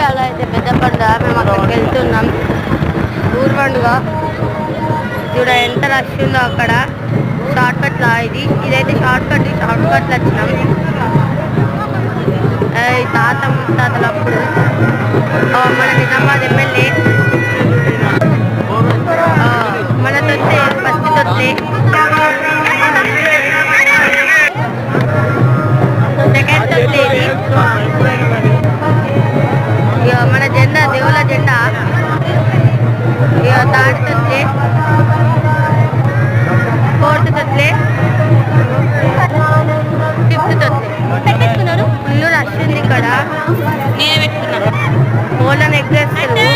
అలా అయితే పెద్ద పండుగ మేము అక్కడికి వెళ్తున్నాం. ఊరు పండుగ చూడ ఎంత రష్ ఉందో అక్కడ. షార్ట్ కట్లా ఇదైతే షార్ట్ కట్లు వచ్చినాం. తాత ముత్తాతలు అప్పుడు మన నిజామాబాద్ ఎమ్మెల్యే మన తొత్తే ఫస్ట్ తొత్తే సెకండ్ తొత్తే ఇది. ఇక మన జెండా దేవుల జెండా ఇక థర్డ్ తొత్తే, ఫోర్త్ తొత్తే, ఫిఫ్త్ తొత్తే. పెట్టేసుకున్నారు. ఫుల్ రష్ ఉంది ఇక్కడ. నేనే పెట్టుకున్నాను. ఓళ్ళని ఎగ్గేస్తారు.